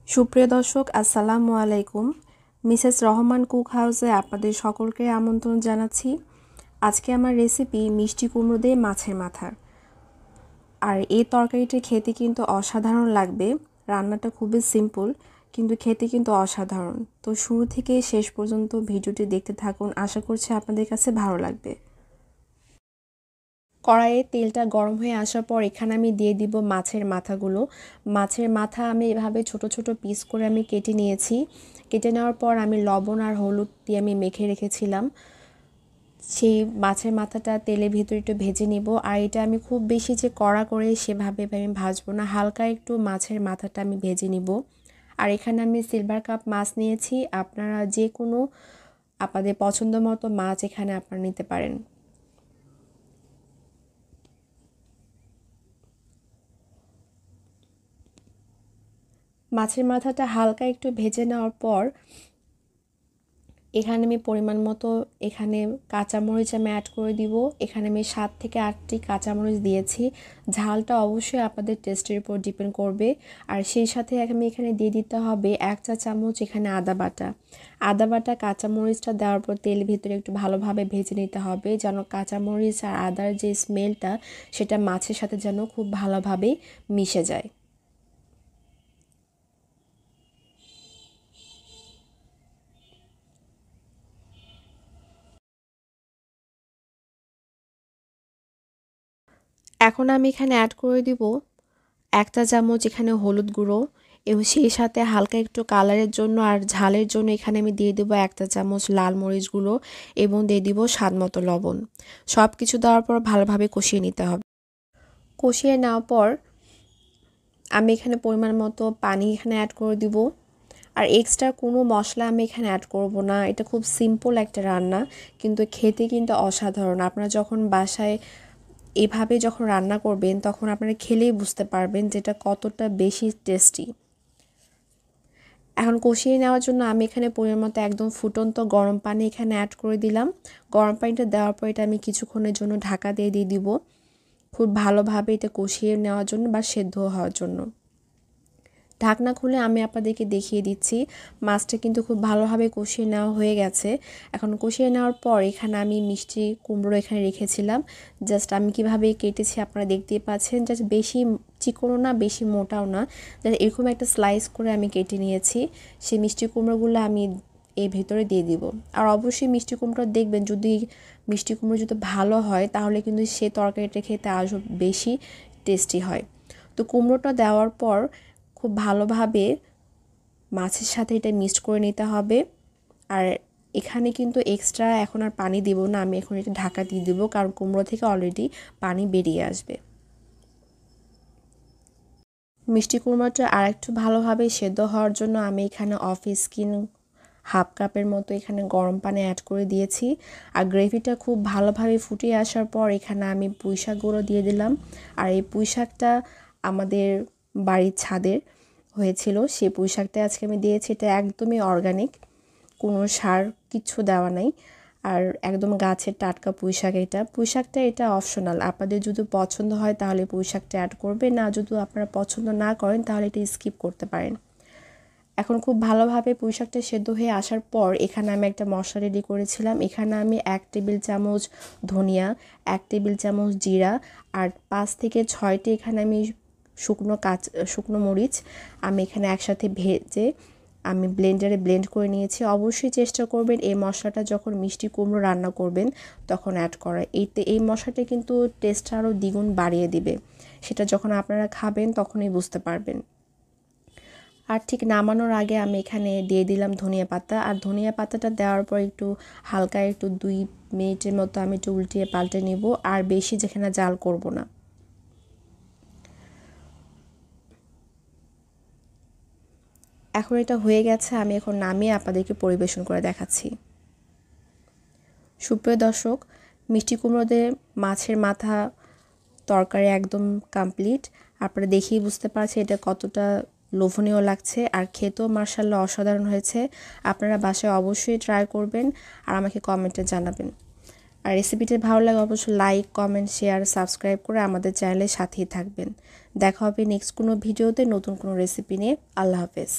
সুপ্রিয় দর্শক আসসালামু আলাইকুম। মিসেস রহমান কুক হাউসে আপনাদের সকলকে আমন্ত্রণ জানাচ্ছি। আজকে আমার রেসিপি মিষ্টি কুমড়ো দিয়ে মাছের মাথা। আর এই তরকারিটা খেতে কিন্তু অসাধারণ লাগবে। রান্নাটা খুবই সিম্পল কিন্তু খেতে কিন্তু অসাধারণ। তো শুরু থেকে শেষ পর্যন্ত ভিডিওটি দেখতে থাকুন, আশা করছি আপনাদের কাছে ভালো লাগবে। কড়াইয়ে তেলটা গরম হয়ে আসার পর এখানে আমি দিয়ে দিব মাছের মাথাগুলো। মাছের মাথা আমি এভাবে ছোট ছোট পিস করে আমি কেটে নিয়েছি। কেটে নেওয়ার পর আমি লবণ আর হলুদ দিয়ে আমি মেখে রেখেছিলাম। সেই মাছের মাথাটা তেলের ভিতরে একটু ভেজে নিব। আর এটা আমি খুব বেশি যে কড়া করে সেভাবে আমি ভাজবো না, হালকা একটু মাছের মাথাটা আমি ভেজে নিব। আর এখানে আমি সিলভার কাপ মাছ নিয়েছি। আপনারা যে কোনো আপনাদের পছন্দ মতো মাছ এখানে আপনারা নিতে পারেন। মাছের মাথাটা হালকা একটু ভেজে নেওয়ার পর এখানে আমি পরিমাণ মতো এখানে কাঁচামরিচ আমি অ্যাড করে দিব। এখানে আমি 7 থেকে 8টি কাঁচামরিচ দিয়েছি। ঝালটা অবশ্যই আপনাদের টেস্টের উপর ডিপেন্ড করবে। আর সেই সাথে আমি এখানে দিয়ে দিতে হবে 1 চা চামচ এখানে আদা বাটা। আদা বাটা কাঁচামরিচটা দেওয়ার পর তেলের ভিতরে একটু ভালোভাবে ভেজে নিতে হবে, যেন কাঁচামরিচ আর আদার যে স্মেলটা সেটা মাছের সাথে যেন খুব ভালোভাবে মিশে যায়। এখন আমি এখানে অ্যাড করে দিব 1 চা চামচ এখানে হলুদ গুঁড়ো, এবং সেই সাথে হালকা একটু কালারের জন্য আর ঝালের জন্য এখানে আমি দিয়ে দেবো 1 চা চামচ লাল মরিচ গুঁড়ো, এবং দিয়ে দিব স্বাদ মতো লবণ। সব কিছু দেওয়ার পর ভালোভাবে কষিয়ে নিতে হবে। কষিয়ে নেওয়ার পর আমি এখানে পরিমাণ মতো পানি এখানে অ্যাড করে দিব। আর এক্সট্রা কোনো মশলা আমি এখানে অ্যাড করব না। এটা খুব সিম্পল একটা রান্না, কিন্তু খেতে কিন্তু অসাধারণ। আপনারা যখন বাসায় এভাবে যখন রান্না করবেন তখন আপনারা খেলেই বুঝতে পারবেন যে এটা কতটা বেশি টেস্টি। এখন কষিয়ে নেওয়ার জন্য আমি এখানে পরিমাণ মতো একদম ফুটন্ত গরম পানি এখানে অ্যাড করে দিলাম। গরম পানিটা দেওয়ার পর এটা আমি কিছুক্ষণের জন্য ঢাকা দিয়ে দিব, খুব ভালোভাবে এটা কষিয়ে নেওয়ার জন্য বা সেদ্ধ হওয়ার জন্য। ঢাকনা খুলে আমি আপনাদেরকে দেখিয়ে দিচ্ছি মাছটা কিন্তু খুব ভালোভাবে কষিয়ে নেওয়া হয়ে গেছে। এখন কষিয়ে নেওয়ার পর এখানে আমি মিষ্টি কুমড়ো এখানে রেখেছিলাম। জাস্ট আমি কিভাবে কেটেছি আপনারা দেখতেই পাচ্ছেন। জাস্ট বেশি চিকনও না বেশি মোটাও না, জাস্ট এরকম একটা স্লাইস করে আমি কেটে নিয়েছি। সেই মিষ্টি কুমড়োগুলো আমি এই ভেতরে দিয়ে দিব। আর অবশ্যই মিষ্টি কুমড়ো দেখবেন, যদি মিষ্টি কুমড়ো যদি ভালো হয় তাহলে কিন্তু সে তরকারিটা খেতে আরও বেশি টেস্টি হয়। তো কুমড়োটা দেওয়ার পর খুব ভালোভাবে মাছের সাথে এটা মিক্সড করে নিতে হবে। আর এখানে কিন্তু এক্সট্রা এখন আর পানি দিব না, আমি এখন এটা ঢাকা দিয়ে দেবো, কারণ কুমড়ো থেকে অলরেডি পানি বেরিয়ে আসবে। মিষ্টি কুমড়োটা আর একটু ভালোভাবে সেদ্ধ হওয়ার জন্য আমি এখানে অফ স্কিন হাফ কাপের মতো এখানে গরম পানি অ্যাড করে দিয়েছি। আর গ্রেভিটা খুব ভালোভাবে ফুটিয়ে আসার পর এখানে আমি পুঁইশাকগুলো দিয়ে দিলাম। আর এই পুঁইশাকটা আমাদের বাড়ির ছাদের হয়েছিল, সেই পুঁইশাকটা আজকে আমি দিয়েছি। এটা একদমই অর্গানিক, কোনো সার কিচ্ছু দেওয়া নাই, আর একদম গাছের টাটকা পুঁইশাক। পুঁইশাকটা এটা অপশনাল, আপনাদের যদি পছন্দ হয় তাহলে পুঁইশাকটা অ্যাড করবে, না যদি আপনারা পছন্দ না করেন তাহলে এটা স্কিপ করতে পারেন। এখন খুব ভালোভাবে পুঁইশাকটা সেদ্ধ হয়ে আসার পর এখানে আমি একটা মশলা রেডি করেছিলাম। এখানে আমি 1 টেবিল চামচ ধনিয়া, 1 টেবিল চামচ জিরা, আর 5 থেকে 6টি এখানে আমি শুকনো মরিচ আমি এখানে একসাথে ভেজে আমি ব্লেন্ডারে ব্লেন্ড করে নিয়েছি। অবশ্যই চেষ্টা করবেন এই মশলাটা যখন মিষ্টি কুমড়ো রান্না করবেন তখন অ্যাড করা। এই মশলাটা কিন্তু টেস্টটা আরও দ্বিগুণ বাড়িয়ে দিবে, সেটা যখন আপনারা খাবেন তখনই বুঝতে পারবেন। আর ঠিক নামানোর আগে আমি এখানে দিয়ে দিলাম ধনিয়া পাতা। আর ধনিয়া পাতাটা দেওয়ার পর একটু হালকা একটু 2 মিনিটের মতো আমি একটু উল্টিয়ে পাল্টে নেব, আর বেশি যেখানে জাল করব না। এখন এটা হয়ে গেছে, আমি এখন নামিয়ে আপনাদেরকে পরিবেশন করে দেখাচ্ছি। সুপ্রিয় দর্শক, মিষ্টি কুমড়ো দিয়ে মাছের মাথা তরকারি একদম কমপ্লিট। আপনারা দেখেই বুঝতে পারছেন এটা কতটা লোভনীয় লাগছে, আর খেতেও মাশাআল্লাহ অসাধারণ হয়েছে। আপনারা বাসায় অবশ্যই ট্রাই করবেন আর আমাকে কমেন্টে জানাবেন। আর রেসিপিটা ভালো লাগে অবশ্যই লাইক, কমেন্ট, শেয়ার, সাবস্ক্রাইব করে আমাদের চ্যানেলের সাথেই থাকবেন। দেখা হবে নেক্সট কোনো ভিডিওতে নতুন কোনো রেসিপি নিয়ে। আল্লাহ হাফেজ।